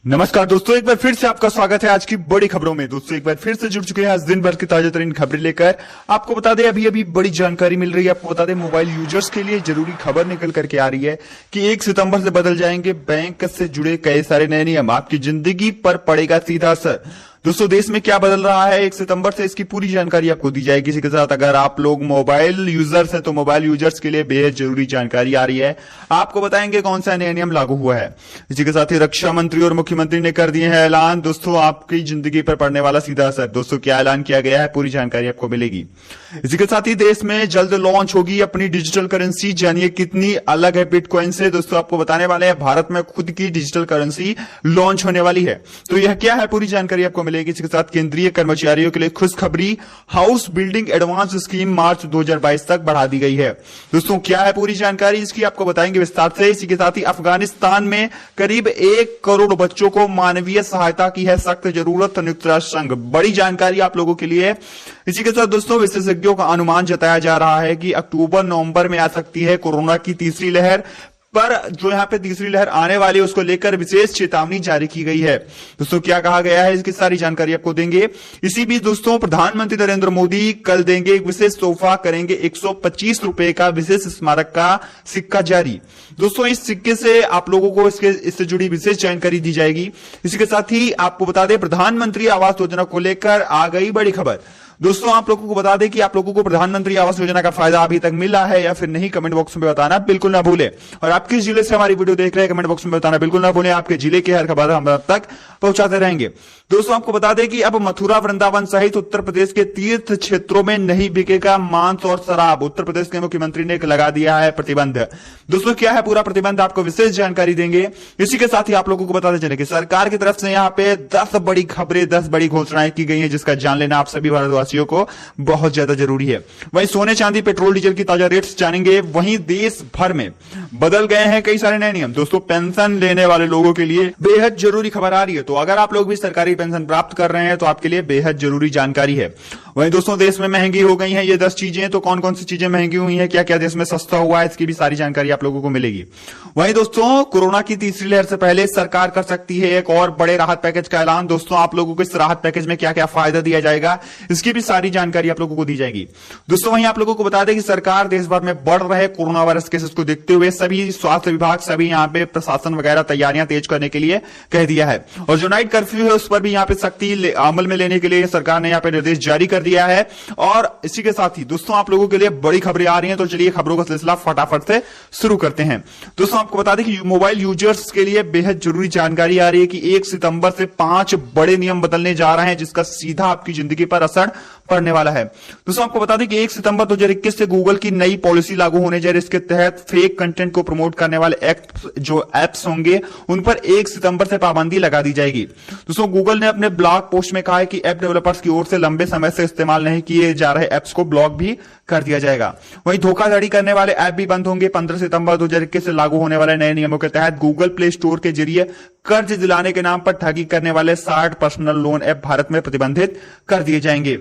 नमस्कार दोस्तों, एक बार फिर से आपका स्वागत है आज की बड़ी खबरों में। दोस्तों एक बार फिर से जुड़ चुके हैं आज दिन भर की ताजा तरीन खबरें लेकर। आपको बता दें अभी अभी बड़ी जानकारी मिल रही है। आपको बता दें मोबाइल यूजर्स के लिए जरूरी खबर निकल करके आ रही है कि 1 सितंबर से बदल जाएंगे बैंक से जुड़े कई सारे नए नियम। आपकी जिंदगी पर पड़ेगा सीधा असर। दोस्तों देश में क्या बदल रहा है 1 सितंबर से, इसकी पूरी जानकारी आपको दी जाएगी। इसी के साथ अगर आप लोग मोबाइल यूजर्स हैं तो मोबाइल यूजर्स के लिए बेहद जरूरी जानकारी आ रही है। आपको बताएंगे कौन सा नया नियम लागू हुआ है। इसी के साथ ही रक्षा मंत्री और मुख्यमंत्री ने कर दिए हैं ऐलान। दोस्तों आपकी जिंदगी पर पड़ने वाला सीधा असर। दोस्तों क्या ऐलान किया गया है, पूरी जानकारी आपको मिलेगी। इसी के साथ ही देश में जल्द लॉन्च होगी अपनी डिजिटल करेंसी। जानिए कितनी अलग है बिटकॉइन से। दोस्तों आपको बताने वाले हैं भारत में खुद की डिजिटल करेंसी लॉन्च होने वाली है। तो यह क्या है, पूरी जानकारी आपको मिलेगी। इसके साथ केंद्रीय कर्मचारियों के लिए खुशखबरी, हाउस बिल्डिंग एडवांस स्कीम मार्च 2022 तक बढ़ा दी गई है। दोस्तों क्या है पूरी जानकारी, इसकी आपको बताएंगे विस्तार से। इसी के साथ ही अफगानिस्तान में करीब 1 करोड़ बच्चों को मानवीय सहायता की है सख्त जरूरत, संयुक्त राष्ट्र संघ। बड़ी जानकारी आप लोगों के लिए। इसी के साथ दोस्तों विशेषज्ञों का अनुमान जताया जा रहा है कि अक्टूबर नवंबर में आ सकती है कोरोना की तीसरी लहर, पर जो यहां पे तीसरी लहर आने वाली है उसको लेकर विशेष चेतावनी जारी की गई है। दोस्तों क्या कहा गया है, इसकी सारी जानकारी आपको देंगे। इसी बीच दोस्तों प्रधानमंत्री नरेंद्र मोदी कल देंगे एक विशेष तोहफा, करेंगे 125 रुपए का विशेष स्मारक का सिक्का जारी। दोस्तों इस सिक्के से आप लोगों को इससे जुड़ी विशेष जानकारी दी जाएगी। इसी के साथ ही आपको बता दें प्रधानमंत्री आवास योजना को लेकर आ गई बड़ी खबर। दोस्तों आप लोगों को बता दें कि आप लोगों को प्रधानमंत्री आवास योजना का फायदा अभी तक मिला है या फिर नहीं, कमेंट बॉक्स में बताना बिल्कुल ना भूलें। और आप किस जिले से हमारी वीडियो देख रहे हैं कमेंट बॉक्स में बताना बिल्कुल ना भूलें। आपके जिले की हर खबर हम आप तक पहुंचाते रहेंगे। दोस्तों आपको बता दें कि अब मथुरा वृंदावन सहित उत्तर प्रदेश के तीर्थ क्षेत्रों में नहीं बिकेगा मांस और शराब। उत्तर प्रदेश के मुख्यमंत्री ने लगा दिया है प्रतिबंध। दोस्तों क्या है पूरा प्रतिबंध, आपको विशेष जानकारी देंगे। इसी के साथ ही आप लोगों को बताते चले कि सरकार की तरफ से यहाँ पे 10 बड़ी खबरें, 10 बड़ी घोषणाएं की गई है, जिसका जान लेना आप सभी भारतवासियों को बहुत ज्यादा जरूरी है। वहीं सोने चांदी पेट्रोल डीजल की ताजा रेट्स जानेंगे। वहीं देश भर में बदल गए हैं कई सारे नए नियम। दोस्तों पेंशन लेने वाले लोगों के लिए बेहद जरूरी खबर आ रही है। तो अगर आप लोग भी सरकारी पेंशन प्राप्त कर रहे हैं तो आपके लिए बेहद जरूरी जानकारी है। वहीं दोस्तों देश में महंगी हो गई है ये 10 चीजें। तो कौन कौन सी चीजें महंगी हुई है, क्या क्या देश में सस्ता हुआ है, इसकी भी सारी जानकारी आप लोगों को मिलेगी। वहीं दोस्तों कोरोना की तीसरी लहर से पहले सरकार कर सकती है एक और बड़े राहत पैकेज का ऐलान। दोस्तों आप लोगों को इस राहत पैकेज में क्या क्या फायदा दिया जाएगा, इसकी भी सारी जानकारी आप लोगों को दी जाएगी। दोस्तों वहीं आप लोगों को बता दें कि सरकार देश भर में बढ़ रहे कोरोना वायरस केसेस को देखते हुए सभी स्वास्थ्य विभाग, सभी यहाँ पे प्रशासन वगैरह तैयारियां तेज करने के लिए कह दिया है। और जो नाइट कर्फ्यू है उस पर भी यहाँ पे सख्ती अमल में लेने के लिए सरकार ने यहाँ पे निर्देश जारी कर दिया है। और इसी के साथ ही दोस्तों आप लोगों के लिए बड़ी खबरें आ रही हैं। तो चलिए खबरों का सिलसिला फटाफट से शुरू करते हैं। दोस्तों आपको बता दें कि मोबाइल यूजर्स के लिए बेहद जरूरी जानकारी आ रही है कि 1 सितंबर से 5 बड़े नियम बदलने जा रहे हैं, जिसका सीधा आपकी जिंदगी पर असर पड़ने वाला है। दोस्तों आपको बता दें कि 1 सितंबर 2021 से गूगल की नई पॉलिसी लागू होने जा रही है। इसके तहत फेक कंटेंट को प्रमोट करने वाले जो एप्स होंगे उन पर 1 सितंबर से पाबंदी लगा दी जाएगी। दोस्तों गूगल ने अपने ब्लॉग पोस्ट में कहा है कि ऐप डेवलपर्स की ओर से लंबे समय से इस्तेमाल नहीं किए जा रहे एप्स को ब्लॉक भी कर दिया जाएगा। वहीं धोखाधड़ी करने वाले ऐप भी बंद होंगे। 15 सितंबर 2021 से लागू होने वाले नए नियमों के तहत गूगल प्ले स्टोर के जरिए कर्ज दिलाने के नाम पर ठगी करने वाले 60 पर्सनल लोन ऐप भारत में प्रतिबंधित कर दिए जाएंगे।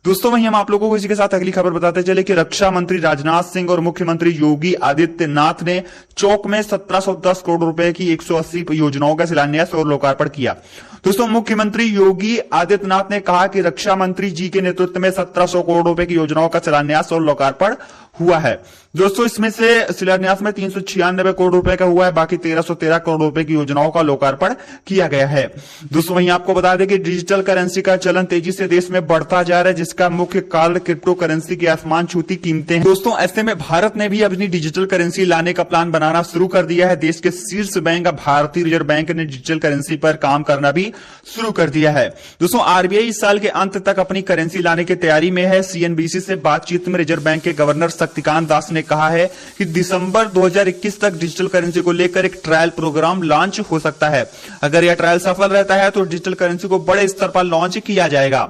दोस्तों वहीं हम आप लोगों को इसी के साथ अगली खबर बताते चले कि रक्षा मंत्री राजनाथ सिंह और मुख्यमंत्री योगी आदित्यनाथ ने चौक में 1710 करोड़ रुपए की 180 योजनाओं का शिलान्यास और लोकार्पण किया। दोस्तों मुख्यमंत्री योगी आदित्यनाथ ने कहा कि रक्षा मंत्री जी के नेतृत्व में 1700 करोड़ रुपए की योजनाओं का शिलान्यास और लोकार्पण हुआ है। दोस्तों इसमें से शिलान्यास में 396 करोड़ रुपए का हुआ है, बाकी 1313 करोड़ रुपए की योजनाओं का लोकार्पण किया गया है। दोस्तों वहीं आपको बता दें कि डिजिटल करेंसी का चलन तेजी से देश में बढ़ता जा रहा है, जिसका मुख्य कारण क्रिप्टो करेंसी की आसमान छूती कीमतें हैं। दोस्तों ऐसे में भारत ने भी अपनी डिजिटल करेंसी लाने का प्लान बनाना शुरू कर दिया है। देश के शीर्ष बैंक भारतीय रिजर्व बैंक ने डिजिटल करेंसी पर काम करना भी शुरू कर दिया है। दोस्तों आरबीआई इस साल के अंत तक अपनी करेंसी लाने की तैयारी में है। सीएनबीसी से बातचीत में रिजर्व बैंक के गवर्नर शक्तिकांत दास ने कहा है कि दिसंबर 2021 तक डिजिटल करेंसी को लेकर एक ट्रायल प्रोग्राम लॉन्च हो सकता है। अगर यह ट्रायल सफल रहता है तो डिजिटल करेंसी को बड़े स्तर पर लॉन्च किया जाएगा।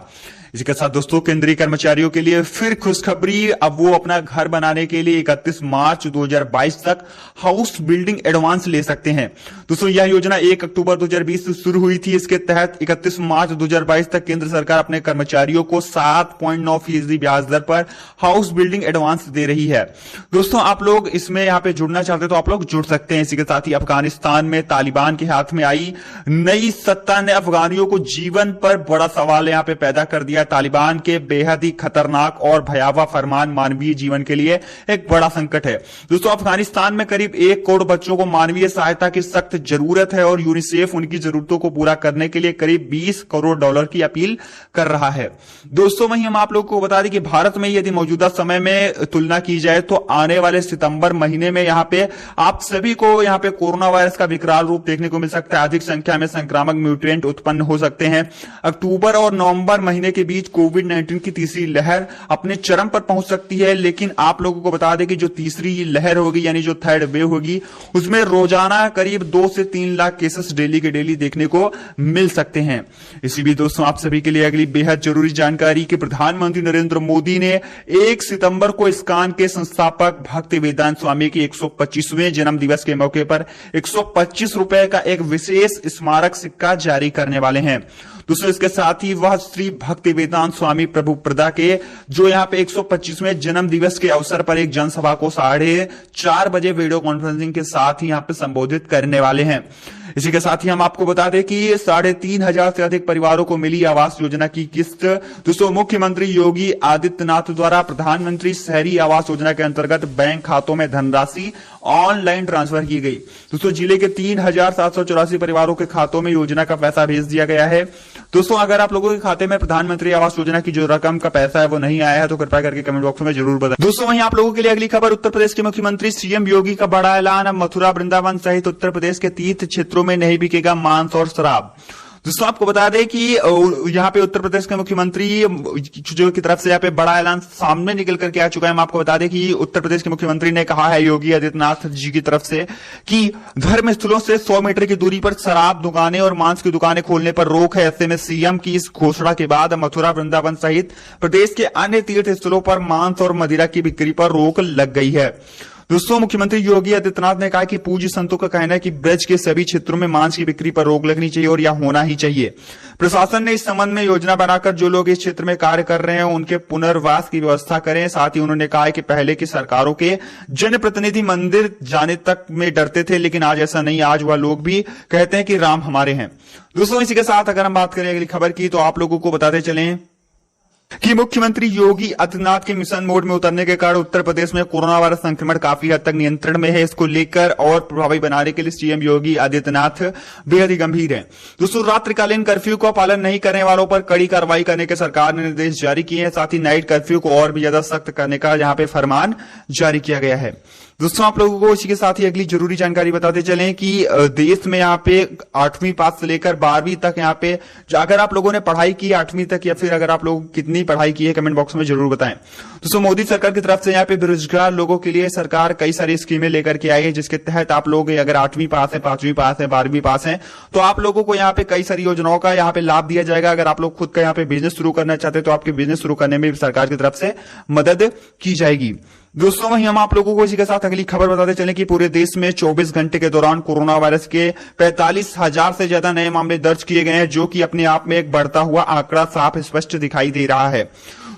इसी के साथ दोस्तों केंद्रीय कर्मचारियों के लिए फिर खुशखबरी, अब वो अपना घर बनाने के लिए 31 मार्च 2022 तक हाउस बिल्डिंग एडवांस ले सकते हैं। दोस्तों यह योजना 1 अक्टूबर 2020 से शुरू हुई थी। इसके तहत 31 मार्च 2022 तक केंद्र सरकार अपने कर्मचारियों को 7.9% ब्याज दर पर हाउस बिल्डिंग एडवांस दे रही है। दोस्तों आप लोग इसमें यहाँ पे जुड़ना चाहते हैं तो आप लोग जुड़ सकते हैं। इसी के साथ ही अफगानिस्तान में तालिबान के हाथ में आई नई सत्ता ने अफगानियों को जीवन पर बड़ा सवाल यहाँ पे पैदा कर दिया। तालिबान के बेहद ही खतरनाक और भयावह फरमान मानवीय जीवन के लिए एक बड़ा संकट है। दोस्तों अफगानिस्तान में करीब 1 करोड़ बच्चों को मानवीय सहायता की सख्त जरूरत है और यूनिसेफ उनकी जरूरतों को पूरा करने के लिए करीब $20 करोड़ की अपील कर रहा है। दोस्तों वहीं हम आप लोगों को बता दें कि भारत में यदि मौजूदा समय में तुलना की जाए तो आने वाले सितंबर महीने में यहाँ पे आप सभी को यहाँ पे कोरोना वायरस का विकराल रूप देखने को मिल सकता है। अधिक संख्या में संक्रामक म्यूटेंट उत्पन्न हो सकते हैं। अक्टूबर और नवंबर महीने के बीच कोविड-19 की तीसरी लहर अपने चरम पर पहुंच सकती है। लेकिन आप लोगों को बता दें कि जो तीसरी लहर होगी यानी जो थर्ड वेव होगी उसमें रोजाना करीब 2 से 3 लाख केसेस डेली के डेली देखने को मिल सकते हैं। इसी बीच दोस्तों आप सभी के लिए अगली बेहद जरूरी जानकारी कि प्रधानमंत्री नरेंद्र मोदी ने 1 सितंबर को इस्कॉन के संस्थापक भक्ति वेदांत स्वामी के 125वें जन्म दिवस के मौके पर 125 रुपए का एक विशेष स्मारक सिक्का जारी करने वाले हैं। दोस्तों इसके साथ ही वह श्री भक्ति वेदांत स्वामी प्रभुप्रदा के जो यहाँ पे 125वें जन्म दिवस के अवसर पर एक जनसभा को 4:30 बजे वीडियो कॉन्फ्रेंसिंग के साथ ही यहाँ पे संबोधित करने वाले हैं। इसी के साथ ही हम आपको बता दें कि 3,500 से अधिक परिवारों को मिली आवास योजना की किस्त। दोस्तों मुख्यमंत्री योगी आदित्यनाथ द्वारा प्रधानमंत्री शहरी आवास योजना के अंतर्गत बैंक खातों में धनराशि ऑनलाइन ट्रांसफर की गई। दोस्तों जिले के 3,784 परिवारों के खातों में योजना का पैसा भेज दिया गया है। दोस्तों अगर आप लोगों के खाते में प्रधानमंत्री आवास योजना की जो रकम का पैसा है वो नहीं आया है तो कृपया करके कमेंट बॉक्स में जरूर बताएं। दोस्तों वहीं आप लोगों के लिए अगली खबर, उत्तर प्रदेश के मुख्यमंत्री सीएम योगी का बड़ा ऐलान, अब मथुरा वृंदावन सहित उत्तर प्रदेश के तीर्थ क्षेत्रों में नहीं बिकेगा मांस और शराब। दोस्तों आपको बता दें कि यहाँ पे उत्तर प्रदेश के मुख्यमंत्री जो की तरफ से यहाँ पे बड़ा ऐलान सामने निकल करके आ चुका है। हम आपको बता दें कि उत्तर प्रदेश के मुख्यमंत्री ने कहा है योगी आदित्यनाथ जी की तरफ से कि धर्म स्थलों से 100 मीटर की दूरी पर शराब दुकानें और मांस की दुकानें खोलने पर रोक है। ऐसे में सीएम की इस घोषणा के बाद मथुरा वृंदावन सहित प्रदेश के अन्य तीर्थ स्थलों पर मांस और मदिरा की बिक्री पर रोक लग गई है। दोस्तों मुख्यमंत्री योगी आदित्यनाथ ने कहा कि पूज्य संतों का कहना है कि ब्रज के सभी क्षेत्रों में मांस की बिक्री पर रोक लगनी चाहिए और यह होना ही चाहिए। प्रशासन ने इस संबंध में योजना बनाकर जो लोग इस क्षेत्र में कार्य कर रहे हैं उनके पुनर्वास की व्यवस्था करें। साथ ही उन्होंने कहा है कि पहले की सरकारों के जनप्रतिनिधि मंदिर जाने तक में डरते थे, लेकिन आज ऐसा नहीं। आज वह लोग भी कहते हैं कि राम हमारे हैं। दोस्तों इसी के साथ अगर हम बात करें अगली खबर की तो आप लोगों को बताते चलें कि मुख्यमंत्री योगी आदित्यनाथ के मिशन मोड में उतरने के कारण उत्तर प्रदेश में कोरोना वायरस संक्रमण काफी हद तक नियंत्रण में है। इसको लेकर और प्रभावी बनाने के लिए सीएम योगी आदित्यनाथ बेहद ही गंभीर हैं। दोस्तों रात्रिकालीन कर्फ्यू का पालन नहीं करने वालों पर कड़ी कार्रवाई करने के सरकार ने निर्देश जारी किए हैं। साथ ही नाइट कर्फ्यू को और भी ज्यादा सख्त करने का यहाँ पे फरमान जारी किया गया है। दोस्तों आप लोगों को इसी के साथ ही अगली जरूरी जानकारी बताते चलें कि देश में यहाँ पे 8वीं पास से लेकर 12वीं तक यहाँ पे अगर आप लोगों ने पढ़ाई की 8वीं तक या फिर अगर आप लोग कितनी पढ़ाई की है कमेंट बॉक्स में जरूर बताएं। दोस्तों मोदी सरकार की तरफ से यहाँ पे बेरोजगार लोगों के लिए सरकार कई सारी स्कीमें लेकर के आई है, जिसके तहत आप लोग अगर 8वीं पास है, 5वीं पास है, 12वीं पास है तो आप लोगों को यहाँ पे कई सारी योजनाओं का यहाँ पे लाभ दिया जाएगा। अगर आप लोग खुद का यहाँ पे बिजनेस शुरू करना चाहते हैं तो आपके बिजनेस शुरू करने में सरकार की तरफ से मदद की जाएगी। दोस्तों वहीं हम आप लोगों को इसी के साथ अगली खबर बताते चलें कि पूरे देश में 24 घंटे के दौरान कोरोना वायरस के 45,000 से ज्यादा नए मामले दर्ज किए गए हैं, जो कि अपने आप में एक बढ़ता हुआ आंकड़ा साफ स्पष्ट दिखाई दे रहा है।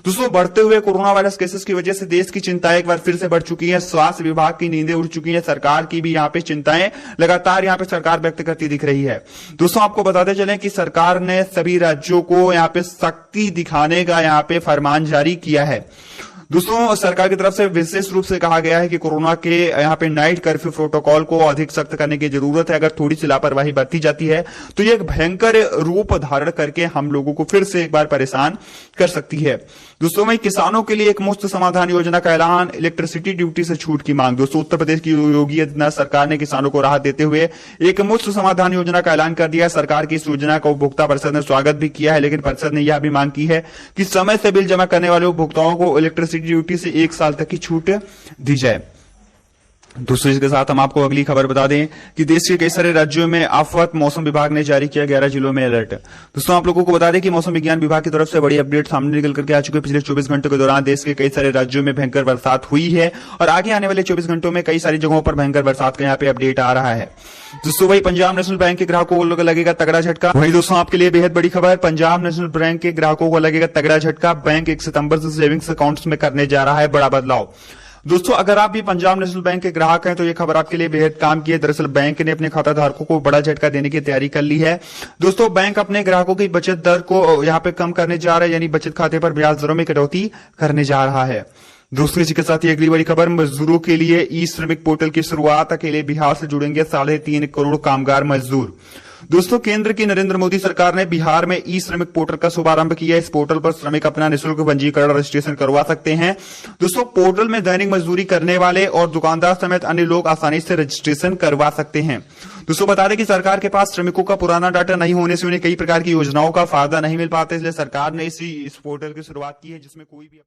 दोस्तों बढ़ते हुए कोरोना वायरस केसेस की वजह से देश की चिंताएं एक बार फिर से बढ़ चुकी है। स्वास्थ्य विभाग की नींदें उड़ चुकी हैं। सरकार की भी यहाँ पे चिंताएं लगातार यहाँ पे सरकार व्यक्त करती दिख रही है। दोस्तों आपको बताते चलें कि सरकार ने सभी राज्यों को यहाँ पे सख्ती दिखाने का यहाँ पे फरमान जारी किया है। दोस्तों सरकार की तरफ से विशेष रूप से कहा गया है कि कोरोना के यहाँ पे नाइट कर्फ्यू प्रोटोकॉल को अधिक सख्त करने की जरूरत है। अगर थोड़ी सी लापरवाही बरती जाती है तो ये एक भयंकर रूप धारण करके हम लोगों को फिर से एक बार परेशान कर सकती है। दोस्तों में किसानों के लिए एक मुफ्त समाधान योजना का ऐलान, इलेक्ट्रिसिटी ड्यूटी से छूट की मांग। दोस्तों उत्तर प्रदेश की योगी आदित्यनाथ सरकार ने किसानों को राहत देते हुए एक मुफ्त समाधान योजना का ऐलान कर दिया है। सरकार की इस योजना का उपभोक्ता परिषद ने स्वागत भी किया है, लेकिन परिषद ने यह भी मांग की है कि समय से बिल जमा करने वाले उपभोक्ताओं को इलेक्ट्रिसिटी ड्यूटी से 1 साल तक की छूट दी जाए। दूसरी के साथ हम आपको अगली खबर बता दें कि देश के कई सारे राज्यों में आफत, मौसम विभाग ने जारी किया 11 जिलों में अलर्ट। दोस्तों आप लोगों को बता दें कि मौसम विज्ञान विभाग की तरफ से बड़ी अपडेट सामने निकल करके आ चुकी है। पिछले 24 घंटों के दौरान देश के कई सारे राज्यों में भयंकर बरसात हुई है और आगे आने वाले 24 घंटों में कई सारी जगहों पर भयंकर बरसात का यहाँ पे अपडेट आ रहा है। दोस्तों वही पंजाब नेशनल बैंक के ग्राहकों को लगेगा तगड़ा झटका। वही दोस्तों आपके लिए बेहद बड़ी खबर, पंजाब नेशनल बैंक के ग्राहकों को लगेगा तगड़ा झटका। बैंक 1 सितंबर से सेविंग्स अकाउंट्स में करने जा रहा है बड़ा बदलाव। दोस्तों अगर आप भी पंजाब नेशनल बैंक के ग्राहक हैं तो ये खबर आपके लिए बेहद काम की है। दरअसल बैंक ने अपने खाता धारकों को बड़ा झटका देने की तैयारी कर ली है। दोस्तों बैंक अपने ग्राहकों की बचत दर को यहाँ पे कम करने जा रहा है, यानी बचत खाते पर ब्याज दरों में कटौती करने जा रहा है। दूसरी इसी के साथ ही अगली बड़ी खबर, मजदूरों के लिए ई श्रमिक पोर्टल की शुरुआत। अकेले बिहार से जुड़ेंगे 3.5 करोड़ कामगार मजदूर। दोस्तों केंद्र की नरेंद्र मोदी सरकार ने बिहार में ई श्रमिक पोर्टल का शुभारंभ किया। इस पोर्टल पर श्रमिक अपना निःशुल्क पंजीकरण रजिस्ट्रेशन करवा सकते हैं। दोस्तों पोर्टल में दैनिक मजदूरी करने वाले और दुकानदार समेत अन्य लोग आसानी से रजिस्ट्रेशन करवा सकते हैं। दोस्तों बता दें कि सरकार के पास श्रमिकों का पुराना डाटा नहीं होने से उन्हें कई प्रकार की योजनाओं का फायदा नहीं मिल पाता, इसलिए सरकार ने इस पोर्टल की शुरुआत की है जिसमें कोई भी